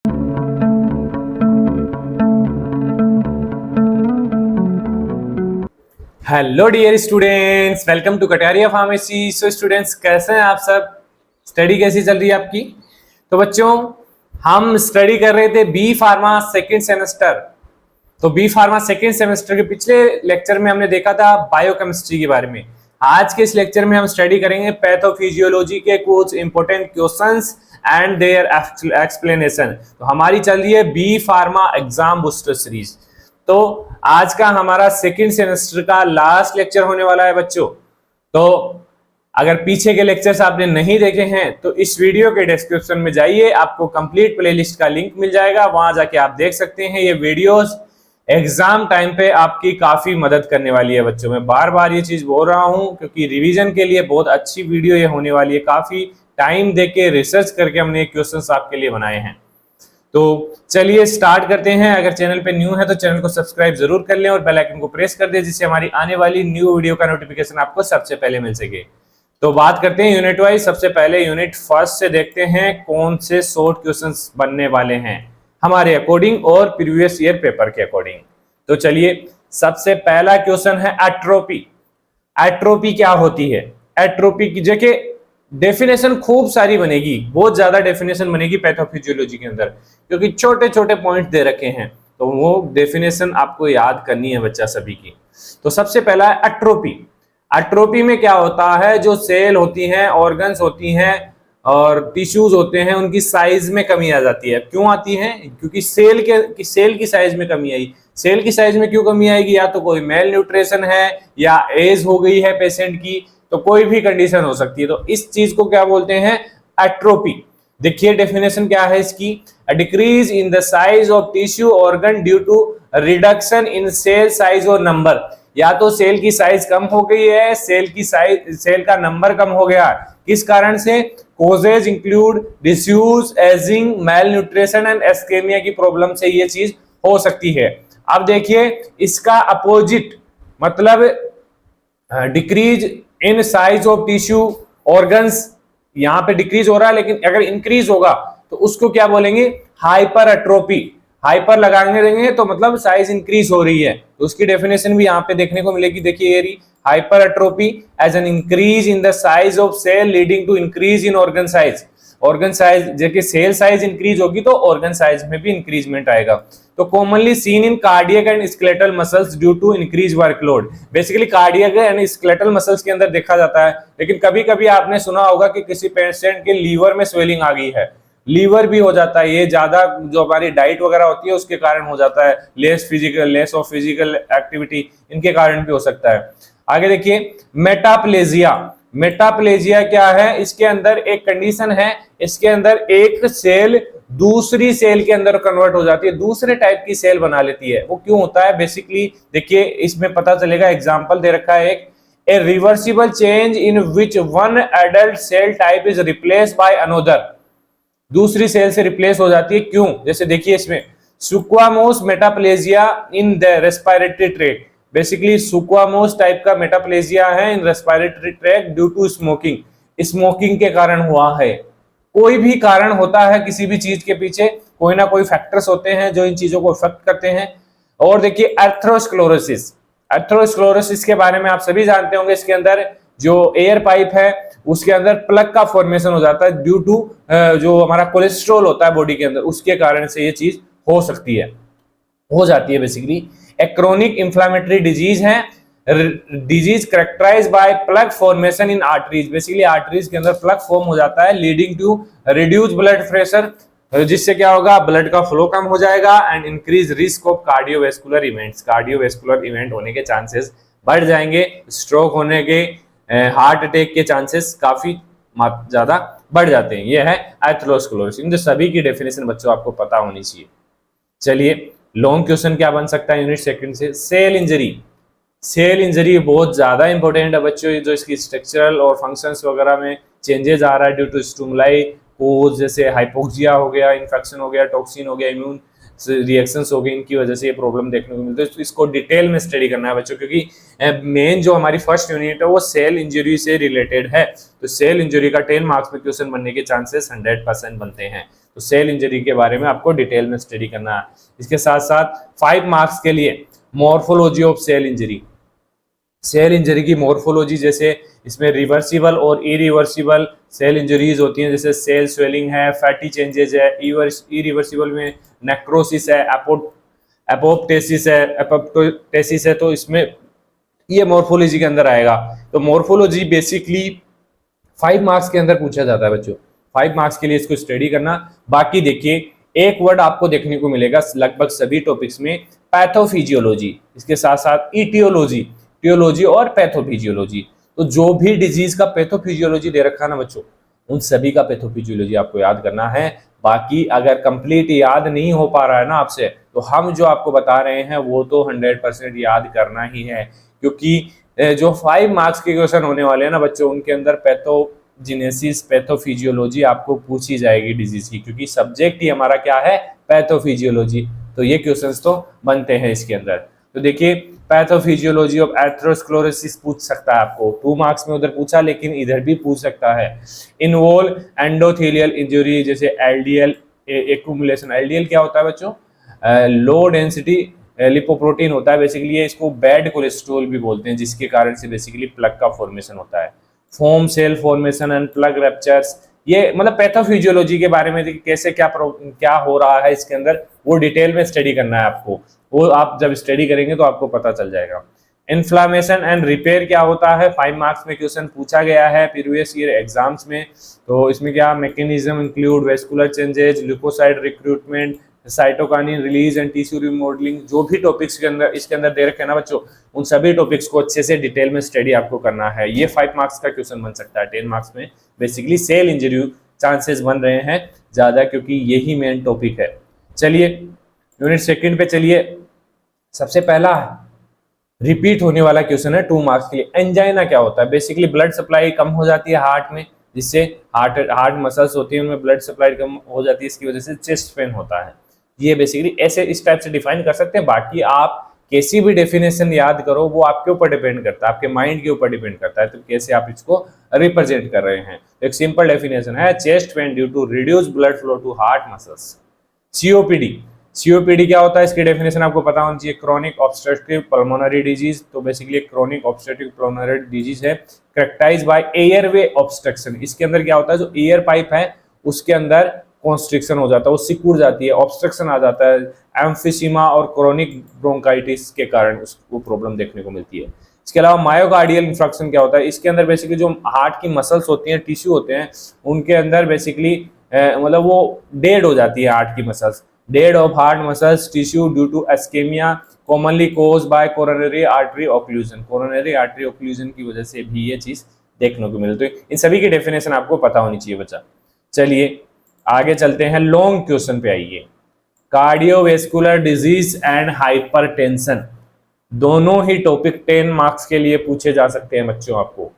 Hello dear students, welcome to Kataria pharmacy. So students, कैसे हैं आप सब? स्टडी कैसी चल रही है आपकी? तो बच्चों, हम स्टडी कर रहे थे बी फार्मा सेकेंड सेमेस्टर। तो बी फार्मा सेकेंड सेमेस्टर के पिछले लेक्चर में हमने देखा था बायोकेमिस्ट्री के बारे में। आज के इस लेक्चर में हम स्टडी करेंगे पैथोफिजियोलॉजी के कुछ important questions and their explanation. तो हमारी चल रही है B pharma exam booster series. तो आज का हमारा सेकेंड सेमेस्टर का लास्ट लेक्चर होने वाला है बच्चों। तो अगर पीछे के लेक्चर्स आपने नहीं देखे हैं तो इस वीडियो के डिस्क्रिप्शन में जाइए, आपको कंप्लीट प्लेलिस्ट का लिंक मिल जाएगा, वहां जाके आप देख सकते हैं। ये वीडियोस एग्जाम टाइम पे आपकी काफी मदद करने वाली है बच्चों। मैं बार बार ये चीज बोल रहा हूं क्योंकि रिवीजन के लिए बहुत अच्छी वीडियो ये होने वाली है। काफी टाइम देके रिसर्च करके हमने क्वेश्चंस आपके लिए बनाए हैं। तो चलिए स्टार्ट करते हैं। अगर चैनल पे न्यू है तो चैनल को सब्सक्राइब जरूर कर लें और बेल आइकन को प्रेस कर दें, जिससे हमारी आने वाली न्यू वीडियो का नोटिफिकेशन आपको सबसे पहले मिल सके। तो बात करते हैं यूनिट वाइज। सबसे पहले यूनिट फर्स्ट से देखते हैं कौन से शॉर्ट क्वेश्चंस बनने वाले हैं हमारे अकॉर्डिंग और प्रीवियस ईयर पेपर के अकॉर्डिंग। तो चलिए, सबसे पहला क्वेश्चन है एट्रोपी। एट्रोपी क्या होती है? एट्रोपी की जगह डेफिनेशन खूब सारी बनेगी, बहुत ज्यादा डेफिनेशन बनेगी पैथोफिजियोलॉजी के अंदर, क्योंकि छोटे छोटे पॉइंट दे रखे हैं। तो वो डेफिनेशन आपको याद करनी है बच्चा सभी की। तो सबसे पहला है एट्रोपी। एट्रोपी में क्या होता है? जो सेल होती हैं, ऑर्गन्स होती हैं और टिश्यूज होते हैं, उनकी साइज में कमी आ जाती है। क्यों आती है? क्योंकि सेल की साइज में कमी आई। सेल की साइज में क्यों कमी आएगी? या तो कोई मेल न्यूट्रिशन है या एज हो गई है पेशेंट की, तो कोई भी कंडीशन हो सकती है। तो इस चीज को क्या बोलते हैं? एट्रोपी। देखिए डेफिनेशन क्या है इसकी। A decrease in the size of tissue organ due to reduction in cell size और नंबर। या तो सेल की साइज कम हो गई है, सेल का नंबर कम हो गया। किस कारण से? Causes include disuse, ageing, malnutrition and ischaemia की प्रॉब्लम से ये चीज हो सकती है। अब देखिए इसका अपोजिट मतलब decrease in size of tissue organs, यहां पे डिक्रीज हो रहा है, लेकिन अगर इंक्रीज होगा तो उसको क्या बोलेंगे? Hyper atrophy. हाइपर लगाने देंगे तो मतलब साइज इंक्रीज हो रही है, तो उसकी डेफिनेशन भी यहां पे देखने को मिलेगी। देखिए ये रही, hypertrophy as an increase in the size of cell leading to increase in organ size. Organ size, जबकि सेल साइज इंक्रीज होगी तो ऑर्गन साइज में भी इंक्रीजमेंट आएगा। तो commonly seen in cardiac and skeletal muscles due to increase workload. Basically cardiac and skeletal muscles के अंदर देखा जाता है, लेकिन कभी कभी आपने सुना होगा कि किसी पेशेंट के लीवर में स्वेलिंग आ गई है। लीवर भी हो जाता है, ये ज्यादा जो हमारी डाइट वगैरह होती है उसके कारण हो जाता है। लेस ऑफ फिजिकल एक्टिविटी, इनके कारण भी हो सकता है। आगे देखिए मेटाप्लेजिया। मेटाप्लेजिया क्या है? इसके अंदर एक कंडीशन है, इसके अंदर एक सेल दूसरी सेल के अंदर कन्वर्ट हो जाती है, दूसरे टाइप की सेल बना लेती है। वो क्यों होता है? बेसिकली देखिए इसमें पता चलेगा। एग्जांपल दे रखा है एक, a reversible change in which one adult cell type is replaced by another. दूसरी सेल से रिप्लेस हो जाती है। क्यों? जैसे देखिए इसमें squamous metaplasia in the respiratory tract. Basically squamous type का मेटाप्लेजिया है in respiratory tract due to smoking. Smoking के कारण हुआ है। कोई भी कारण होता है किसी भी चीज के पीछे, कोई ना कोई फैक्टर्स होते हैं जो इन चीजों को इफेक्ट करते हैं। और देखिए एर्थरोस्क्लेरोसिस। एर्थरोस्क्लेरोसिस के बारे में आप सभी जानते होंगे। इसके अंदर जो एयर पाइप है उसके अंदर प्लग का फॉर्मेशन हो जाता है ड्यू टू जो हमारा कोलेस्ट्रॉल होता है बॉडी के अंदर, उसके कारण से ये चीज हो सकती है, हो जाती है। बेसिकली एक क्रोनिक इंफ्लेमेटरी डिजीज है, disease characterized by plug formation in arteries. Basically arteries के अंदर प्लग फॉर्म हो जाता है leading to reduce blood pressure, जिससे क्या होगा? ब्लड का फ्लो कम हो जाएगा and increase risk of cardiovascular events. Cardiovascular event होने के चांसेस बढ़ जाएंगे, स्ट्रोक होने के, हार्ट अटैक के चांसेस काफी ज्यादा बढ़ जाते हैं। ये है एथेरोस्क्लेरोसिस। इन सभी की डेफिनेशन बच्चों आपको पता होनी चाहिए। चलिए लॉन्ग क्वेश्चन क्या बन सकता है यूनिट सेकंड से? Cell injury. सेल इंजरी बहुत ज्यादा इंपॉर्टेंट है बच्चों। जो इसकी स्ट्रक्चरल और फंक्शंस वगैरह में चेंजेस आ रहा है ड्यू टू स्टिमुलाई कोज, जैसे हाइपोक्सिया हो गया, इन्फेक्शन हो गया, टॉक्सिन हो गया, इम्यून रिएक्शंस हो गई, इनकी वजह से ये प्रॉब्लम देखने को मिलती है। तो इसको डिटेल में स्टडी करना है बच्चों, क्योंकि मेन जो हमारी फर्स्ट यूनिट है वो सेल इंजरी से रिलेटेड है। तो सेल इंजरी का 10 मार्क्स में क्वेश्चन बनने के चांसेस 100% बनते हैं। तो सेल इंजरी के बारे में आपको डिटेल में स्टडी करना है। इसके साथ साथ 5 मार्क्स के लिए morphology of cell injury, cell injury की मॉर्फोलॉजी, जैसे इसमें रिवर्सिबल और इरिवर्सिबल सेल इंजरीज होती हैं, जैसे सेल स्वेलिंग है, फैटी चेंजेज है, इरिवर्सिबल में नेक्रोसिस है, एपोप्टोसिस है, तो इसमें ये मॉर्फोलॉजी के अंदर आएगा। तो मॉर्फोलॉजी बेसिकली 5 मार्क्स के अंदर पूछा जाता है बच्चों, 5 मार्क्स के लिए इसको स्टडी करना। बाकी देखिए एक वर्ड आपको देखने को मिलेगा लगभग सभी टॉपिक्स में, पैथोफिजियोलॉजी, इसके साथ साथ इटियोलॉजी, टियोलॉजी और पैथोफिजियोलॉजी। तो जो भी डिजीज का पैथोफिजियोलॉजी दे रखा है ना बच्चों, उन सभी का पैथोफिजियोलॉजी आपको याद करना है। बाकी अगर कंप्लीट याद नहीं हो पा रहा है ना आपसे, तो हम जो आपको बता रहे हैं वो तो 100% याद करना ही है, क्योंकि जो 5 मार्क्स के क्वेश्चन होने वाले हैं ना बच्चों, उनके अंदर पैथोजेनेसिस, पैथोफिजियोलॉजी आपको पूछी जाएगी डिजीज की, क्योंकि सब्जेक्ट ही हमारा क्या है, पैथोफिजियोलॉजी। तो ये क्वेश्चंस तो बनते हैं इसके अंदर। तो देखिए पैथोफिजियोलॉजी ऑफ एथेरोस्क्लेरोसिस पूछ सकता है आपको, 2 मार्क्स में उधर पूछा, लेकिन इधर भी पूछ सकता है। इन्वॉल्व एंडोथेलियल इंजरी, जैसे एलडीएल एक्यूमुलेशन। एलडीएल क्या होता है बच्चों, लो डेंसिटी लिपोप्रोटीन होता है बेसिकली, ये इसको बैड कोलेस्ट्रॉल भी बोलते हैं, जिसके कारण से बेसिकली प्लग का फॉर्मेशन होता है। Foam cell formation and plaque ruptures, ये मतलब पैथोफिजियोलॉजी के बारे में कैसे क्या हो रहा है इसके अंदर, वो डिटेल में स्टडी करना है आपको। वो आप जब स्टडी करेंगे तो आपको पता चल जाएगा। इन्फ्लामेशन एंड रिपेयर क्या होता है, 5 मार्क्स में क्वेश्चन पूछा गया है प्रीवियस ईयर एग्जाम्स में। तो इसमें क्या mechanism include vascular changes, leukocyte recruitment, cytokinin release and tissue remodelling. जो भी टॉपिक्स के अंदर इसके अंदर दे रखे हैं ना बच्चों, उन सभी टॉपिक्स को अच्छे से डिटेल में स्टडी आपको करना है। ये 5 मार्क्स का क्वेश्चन बन सकता है। 10 मार्क्स में बेसिकली सेल इंजरी चांसेस बन रहे हैं ज्यादा, क्योंकि यही मेन टॉपिक है। चलिए यूनिट सेकंड पे चलिए। सबसे पहला रिपीट होने वाला क्वेश्चन है 2 मार्क्स के लिए। एंजाइना क्या होता है, बेसिकली ब्लड सप्लाई कम हो जाती है हार्ट में, जिससे हार्ट मसल्स होती है उनमें ब्लड सप्लाई कम हो जाती है, इसकी वजह से चेस्ट पेन होता है। ये बेसिकली ऐसे इस टाइप से डिफाइन कर सकते हैं। बाकी आप कैसी भी डेफिनेशन याद करो, वो आपके ऊपर डिपेंड करता है, आपके माइंड के ऊपर डिपेंड करता है, तो कैसे आप इसको रिप्रेजेंट कर रहे हैं। एक सिंपल डेफिनेशन है, chest pain due to reduce blood flow to heart muscles. COPD, COPD क्या होता है, इसकी डेफिनेशन आपको पता होनी चाहिए, क्रोनिक ऑब्स्ट्रक्टिव पल्मोनरी डिजीज। तो basically chronic obstructive pulmonary disease है कैरेक्टराइज्ड बाय एयरवे ऑब्स्ट्रक्शन। इसके अंदर क्या होता है, जो एयर पाइप है उसके अंदर कॉन्स्ट्रिक्शन हो जाता है, वो सिकुड़ जाती है, ऑब्स्ट्रक्शन आ जाता है, एम्फिसीमा और क्रोनिक ब्रोंकाइटिस के कारण उसको प्रॉब्लम देखने को मिलती है। इसके अलावा मायोकार्डियल इंफ्रक्शन क्या होता है, इसके अंदर बेसिकली जो हार्ट की मसल्स होती हैं, टिश्यू होते हैं, उनके अंदर बेसिकली मतलब वो डेड हो जाती है हार्ट की muscles. Dead of heart muscles tissue due to ischaemia commonly caused by coronary artery occlusion. Coronary artery occlusion की वजह से भी ये चीज देखने को मिलती है। इन सभी की डेफिनेशन आपको पता होनी चाहिए बच्चा। चलिए आगे चलते हैं, लॉन्ग क्वेश्चन पे आइए। कार्डियोवेस्कुलर डिजीज एंड हाइपरटेंशन, दोनों ही टॉपिक 10 मार्क्स के लिए पूछे जा सकते हैं बच्चों। आपको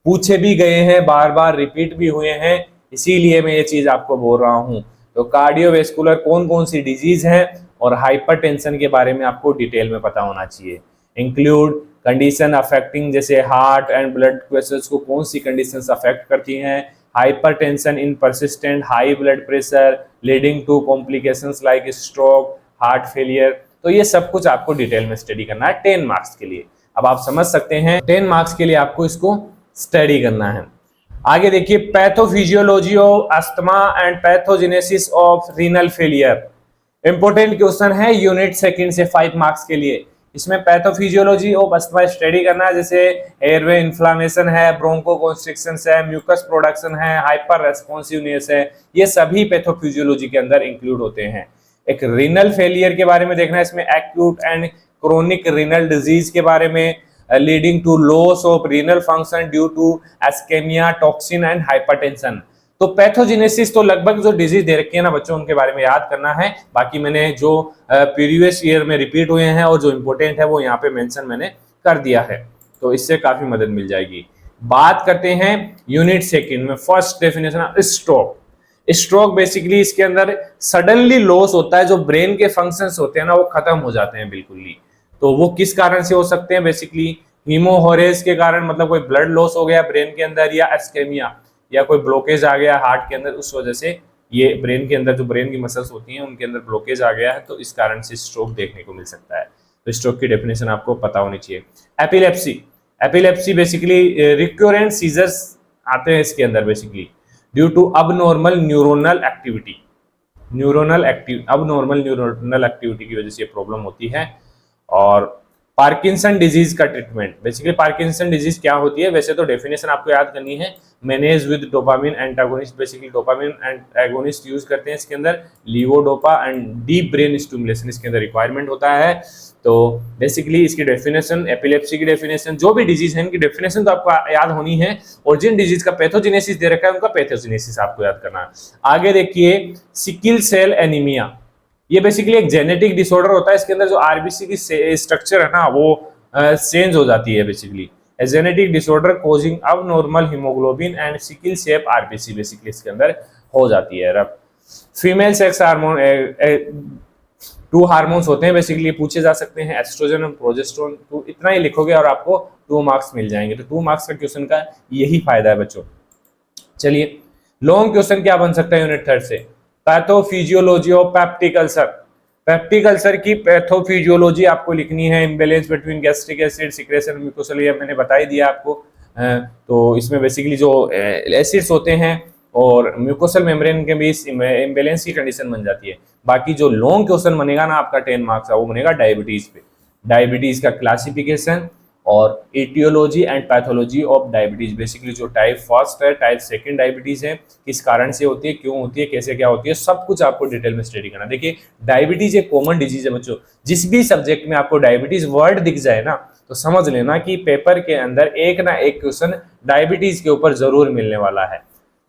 पूछे भी गए हैं, बार बार रिपीट भी हुए हैं, इसीलिए मैं ये चीज आपको बोल रहा हूं। तो कार्डियोवेस्कुलर कौन कौन सी डिजीज है और हाइपरटेंशन के बारे में आपको डिटेल में पता होना चाहिए। इंक्लूड कंडीशन अफेक्टिंग, जैसे हार्ट एंड ब्लड वेसल्स को कौन सी कंडीशंस अफेक्ट करती हैं। Hypertension in persistent high blood pressure leading to complications like stroke, heart failure. तो ये सब कुछ आपको डिटेल में स्टडी करना है 10 मार्क्स के लिए। अब आप समझ सकते हैं 10 मार्क्स के लिए आपको इसको स्टडी करना है। आगे देखिए, pathophysiology of asthma and pathogenesis of renal failure. Important question है यूनिट सेकंड से 5 मार्क्स के लिए। इसमें पैथोफिजियोलॉजी ऑफ अस्थमा स्टडी करना है, जैसे एयरवे इन्फ्लामेशन है, ब्रोंको कॉन्स्ट्रिक्शंस है, म्यूकस प्रोडक्शन है, हाइपर रेस्पॉन्सिवनेस है, ये सभी पैथोफिजियोलॉजी के अंदर इंक्लूड होते हैं। एक रीनल फेलियर के बारे में देखना है, इसमें acute and chronic renal disease के बारे में, leading to loss of renal function due to ischaemia, toxin and hypertension. तो पैथोजेनेसिस तो लगभग जो डिजीज दे रखी है ना बच्चों, उनके बारे में याद करना है। बाकी मैंने जो प्रीवियस ईयर में रिपीट हुए हैं और जो इंपॉर्टेंट है वो यहाँ पे मेंशन मैंने कर दिया है, तो इससे काफी मदद मिल जाएगी। बात करते हैं यूनिट सेकंड में। First definition, stroke. Stroke basically इसके अंदर सडनली लॉस होता है, जो ब्रेन के फंक्शंस होते हैं ना वो खत्म हो जाते हैं बिल्कुल ही। तो वो किस कारण से हो सकते हैं, बेसिकली हीमोहोरेज के कारण, मतलब कोई ब्लड लॉस हो गया ब्रेन के अंदर, या एस्केमिया या कोई ब्लॉकेज आ गया हार्ट के अंदर, उस वजह से ये ब्रेन के अंदर जो ब्रेन की मसल्स होती हैं उनके अंदर ब्लॉकेज आ गया है, तो इस कारण से स्ट्रोक देखने को मिल सकता है। तो स्ट्रोक की डेफिनेशन आपको पता होनी चाहिए। Epilepsy, epilepsy basically recurrent seizures आते हैं इसके अंदर basically due to abnormal neuronal activity, abnormal neuronal activity की वजह से ये प्रॉब्लम होती है। और पार्किंसन डिजीज का ट्रीटमेंट, बेसिकली पार्किंसन डिजीज क्या होती है, वैसे तो डेफिनेशन आपको याद करनी है, manage with dopamine antagonist, basically dopamine antagonist use करते हैं इसके अंदर, levodopa and deep brain stimulation इसके अंदर रिक्वायरमेंट होता है। तो बेसिकली इसकी डेफिनेशन, एपिलेप्सी की डेफिनेशन, जो भी डिजीज है इनकी डेफिनेशन तो आपको याद होनी है, और जिन डिजीज का पैथोजेनेसिस दे रखा है उनका पैथोजेनेसिस आपको याद करना है। आगे देखिए सिकिल सेल एनीमिया, ये बेसिकली एक जेनेटिक डिसऑर्डर होता है, इसके अंदर जो आरबीसी की स्ट्रक्चर है ना वो चेंज हो जाती है, basically a genetic disorder causing abnormal haemoglobin and sickle shape RBC basically इसके अंदर हो जाती है। अब फीमेल सेक्स हार्मोन, 2 हार्मोन्स होते हैं बेसिकली, पूछे जा सकते हैं एस्ट्रोजन और प्रोजेस्टेरोन, तो इतना ही लिखोगे और आपको 2 मार्क्स मिल जाएंगे। तो 2 मार्क्स का क्वेश्चन का यही फायदा है बच्चों। चलिए लॉन्ग क्वेश्चन क्या बन सकता है यूनिट 3 से, pathophysiology of peptic ulcer. Peptic ulcer की पैथोफिजियोलॉजी आपको लिखनी है, imbalance between gastric acid secretion mucosal, ये मैंने बता ही दिया आपको। तो इसमें बेसिकली जो एसिड्स होते हैं और म्यूकोसल मेम्ब्रेन के बीच इम्बैलेंस की कंडीशन बन जाती है। बाकी जो लॉन्ग क्वेश्चन बनेगा ना आपका 10 मार्क्स का, वो बनेगा डायबिटीज पे, डायबिटीज का क्लासिफिकेशन और aetiology and pathology of diabetes, basically जो टाइप फर्स्ट है, टाइप सेकंड डायबिटीज है, किस कारण से होती है, क्यों होती है, कैसे क्या होती है, सब कुछ आपको डिटेल में स्टडी करना। देखिए डायबिटीज एक कॉमन डिजीज है बच्चों, जिस भी सब्जेक्ट में आपको डायबिटीज वर्ड दिख जाए ना तो समझ लेना कि पेपर के अंदर एक ना एक क्वेश्चन डायबिटीज के ऊपर जरूर मिलने वाला है,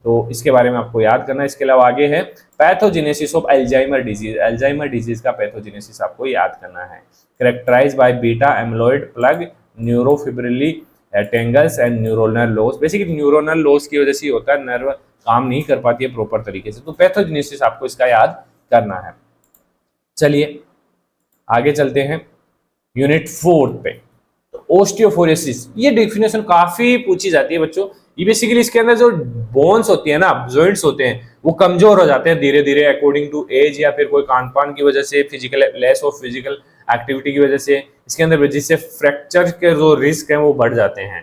तो इसके बारे में आपको याद करना। इसके अलावा आगे है pathogenesis of Alzheimer disease, Alzheimer disease का पैथोजेनेसिस आपको याद करना है। Characterize by beta amyloid plug, neurofibrillary tangles and neuronal loss, basically neuronal loss की वजह से होता है, नर्व काम नहीं कर पाती है प्रॉपर तरीके से, तो पैथोजेनेसिस आपको इसका याद करना है। चलिए आगे चलते हैं यूनिट 4 पे। तो ओस्टियोफोरेसिस, ये डेफिनेशन काफी पूछी जाती है बच्चों। ये बेसिकली इसके अंदर जो बोन्स होती है ना, जॉइंट्स होते हैं, वो कमजोर हो जाते हैं धीरे धीरे अकॉर्डिंग टू एज, या फिर कोई खान पान की वजह से, physical less of physical activity की वजह से इसके अंदर, जिससे फ्रैक्चर के जो रिस्क हैं वो बढ़ जाते हैं,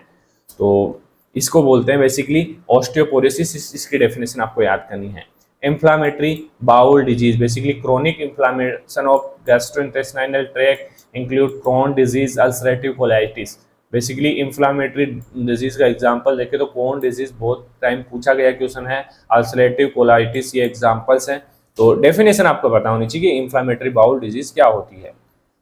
तो इसको बोलते हैं बेसिकली ऑस्टियोपोरोसिस। इसकी डेफिनेशन आपको याद करनी है। Inflammatory bowel disease, basically chronic inflammation of gastrointestinal tract include Crohn disease, ulcerative colitis, basically inflammatory disease का एग्जांपल देखें तो क्रोन डिजीज बहुत टाइम पूछा गया क्वेश्चन है, अल्सरेटिव कोलाइटिस ये एग्जांपल्स हैं। तो डेफिनेशन आपको पता होनी चाहिए कि इन्फ्लामेटरी बाउल डिजीज क्या होती है।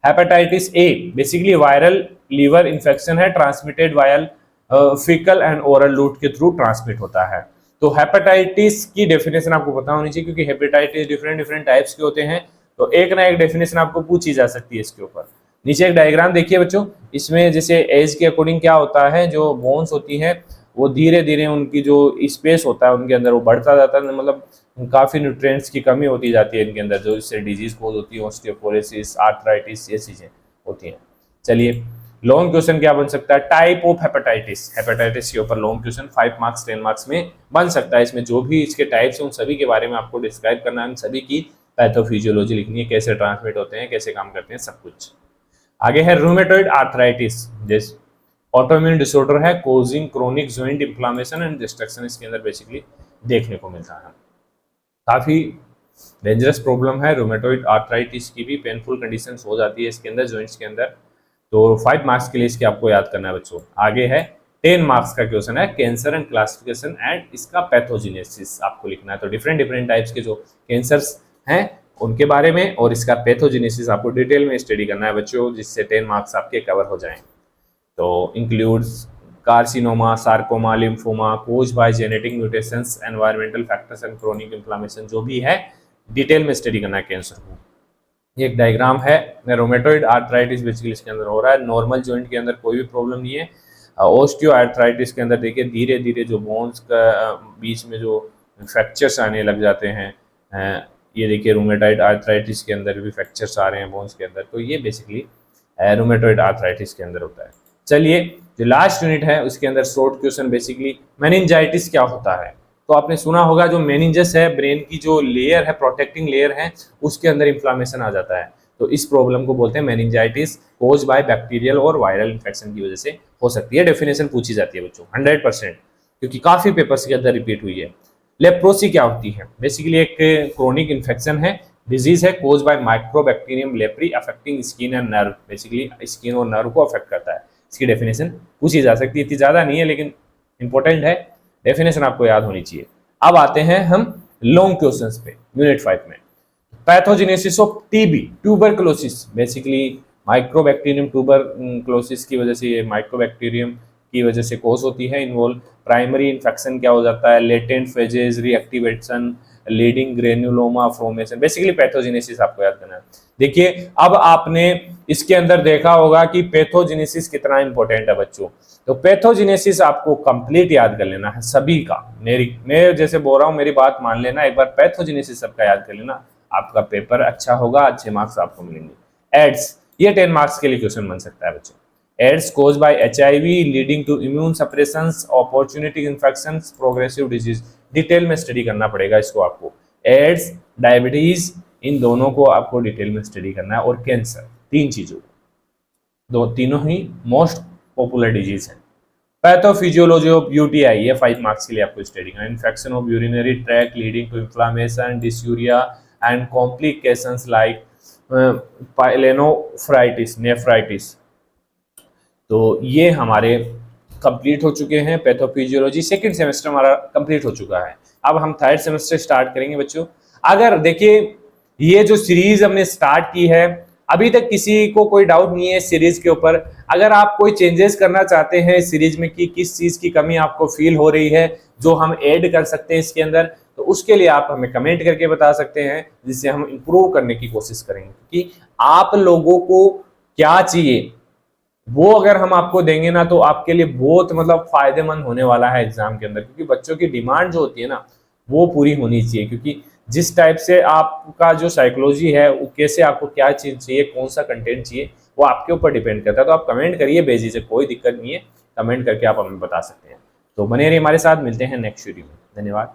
Hepatitis A basically viral liver infection है, transmitted via faecal and oral route के थ्रू ट्रांसमिट होता है। तो हेपेटाइटिस की डेफिनेशन आपको पता होनी चाहिए, क्योंकि हेपेटाइटिस डिफरेंट डिफरेंट टाइप्स के होते हैं, तो एक ना एक डेफिनेशन आपको पूछी जा सकती है इसके ऊपर। नीचे एक डायग्राम देखिए बच्चों, इसमें जैसे एज के अकॉर्डिंग क्या होता है, जो बोन्स होती है वो धीरे धीरे उनकी जो स्पेस होता है उनके अंदर वो बढ़ता जाता है, मतलब काफी न्यूट्रिएंट्स की कमी होती जाती है इनके अंदर, जो इससे डिजीज कोज होती है, ऑस्टियोपोरोसिस, आर्थराइटिस, ये चीजें होती हैं। चलिए लॉन्ग क्वेश्चन क्या बन सकता है, टाइप ऑफ हेपेटाइटिस, हेपेटाइटिस के ऊपर लॉन्ग क्वेश्चन 5 मार्क्स 10 मार्क्स में बन सकता है। इसमें जो भी इसके टाइप्स हैं उन सभी के बारे में आपको डिस्क्राइब करना है, उन सभी की पैथोफिजियोलॉजी लिखनी है, कैसे ट्रांसमिट होते हैं, कैसे काम करते हैं, सब कुछ। आगे है रूमेटॉइड आर्थराइटिस, जिस ऑटोइम्यून डिसऑर्डर है causing chronic joint inflammation and destruction, इसके अंदर बेसिकली देखने को मिलता है। काफी डेंजरस प्रॉब्लम है रूमेटॉइड आर्थराइटिस की, भी पेनफुल कंडीशंस हो जाती है इसके अंदर जॉइंट्स के अंदर। तो 5 मार्क्स के लिए इसके आपको याद करना है बच्चों। आगे है 10 मार्क्स का क्वेश्चन है कैंसर एंड क्लासिफिकेशन एंड इसका पैथोजेनेसिस आपको लिखना है। तो डिफरेंट डिफरेंट टाइप्स के जो कैंसर्स हैं उनके बारे में और इसका पैथोजेनेसिस आपको डिटेल में स्टडी करना है बच्चों, जिससे 10 मार्क्स आपके कवर हो जाएं। तो includes carcinoma, sarcoma, lymphoma, cause by genetic mutations, environmental factors and chronic inflammation, जो भी है डिटेल में स्टडी करना है कैंसर को। ये एक डायग्राम है, रोमेटोइड आर्थराइटिस बेसिकली इसके अंदर हो रहा है, नॉर्मल जॉइंट के अंदर कोई भी प्रॉब्लम नहीं है। ओस्टियो आर्थराइटिस के अंदर देखिए धीरे धीरे जो बोन्स का बीच में जो फ्रैक्चर्स आने लग जाते हैं, ये देखिए रूमेटॉइड आर्थराइटिस के अंदर भी फ्रैक्चर्स आ रहे हैं बोन्स के अंदर, तो ये बेसिकली रूमेटॉइड आर्थराइटिस के अंदर होता है। चलिए जो लास्ट यूनिट है उसके अंदर शॉर्ट क्वेश्चन, बेसिकली मेनिंजाइटिस क्या होता है, तो आपने सुना होगा जो मेनिंजस है, ब्रेन की जो लेयर है, प्रोटेक्टिंग लेयर है, उसके अंदर इन्फ्लामेशन आ जाता है। तो इस प्रॉब्लम को बोलते हैं मेनिंजाइटिस, कोज बाय बैक्टीरियल और वायरल इन्फेक्शन की वजह से हो सकती है। डेफिनेशन पूछी जाती है बच्चों 100%, क्योंकि काफी पेपर्स के अंदर रिपीट हुई है। लेप्रोसी क्या होती है? बेसिकली एक क्रोनिक इन्फेक्शन है, डिजीज है, cause by mycobacterium leprae affecting skin and nerve. Basically skin और नर्व को अफेक्ट करता है। इसकी डेफिनेशन पूछी जा सकती है, इतनी ज्यादा नहीं है लेकिन इंपॉर्टेंट है, डेफिनेशन आपको याद होनी चाहिए। अब आते हैं हम लॉन्ग क्वेश्चंस पे यूनिट 5 में। Pathogenesis of TB, tuberculosis. Basically mycobacterium tuberculosis की वजह से, ये माइक्रोबैक्टीरियम की वजह से कोज होती है इन्वॉल्व। प्राइमरी इन्फेक्शन क्या हो जाता है? Latent phases, reactivation, leading granuloma formation. Basically pathogenesis आपको याद करना है। देखिए अब आपने इसके अंदर देखा होगा कि पैथोजेनेसिस कितना इंपॉर्टेंट है बच्चों। तो पैथोजेनेसिस आपको कंप्लीट याद कर लेना है सभी का। मैं जैसे बोल रहा हूँ, मेरी बात मान लेना, एक बार पैथोजेनेसिस सबका याद कर लेना, आपका पेपर अच्छा होगा, अच्छे मार्क्स आपको मिलेंगे। एड्स, ये 10 मार्क्स के लिए क्वेश्चन बन सकता है बच्चों। AIDS cause by HIV leading to immune suppressions, opportunity infections, progressive disease. Detail में स्टडी करना पड़ेगा इसको आपको। एड्स, डायबिटीज, इन दोनों को आपको डिटेल में स्टडी करना है, और कैंसर, तीन चीजों को, तीनों ही मोस्ट पॉपुलर डिजीज है। पैथोफिजियोलॉजी ऑफ UTI, ये 5 मार्क्स के लिए आपको स्टडी करना है। Infection of urinary tract leading to inflammation, dysuria and complications like pyelonephritis, nephritis. तो ये हमारे कंप्लीट हो चुके हैं। पैथोफिजियोलॉजी सेकंड सेमेस्टर हमारा कंप्लीट हो चुका है। अब हम थर्ड सेमेस्टर स्टार्ट करेंगे बच्चों। अगर देखिए ये जो सीरीज हमने स्टार्ट की है, अभी तक किसी को कोई डाउट नहीं है सीरीज के ऊपर। अगर आप कोई चेंजेस करना चाहते हैं इस सीरीज में कि किस चीज की कमी आपको फील हो रही है जो हम ऐड कर सकते हैं इसके अंदर, तो उसके लिए आप हमें कमेंट करके बता सकते हैं, जिससे हम इंप्रूव करने की कोशिश करेंगे। क्योंकि आप लोगों को क्या चाहिए वो अगर हम आपको देंगे ना, तो आपके लिए बहुत मतलब फायदेमंद होने वाला है एग्जाम के अंदर। क्योंकि बच्चों की डिमांड जो होती है ना, वो पूरी होनी चाहिए। क्योंकि जिस टाइप से आपका जो साइकोलॉजी है, वो कैसे आपको क्या चीज चाहिए, कौन सा कंटेंट चाहिए, वो आपके ऊपर डिपेंड करता है। तो आप कमेंट करिए बेझिझक, कोई दिक्कत नहीं है, कमेंट करके आप हमें बता सकते हैं। तो बने रहिए हमारे साथ, मिलते हैं नेक्स्ट वीडियो में। धन्यवाद।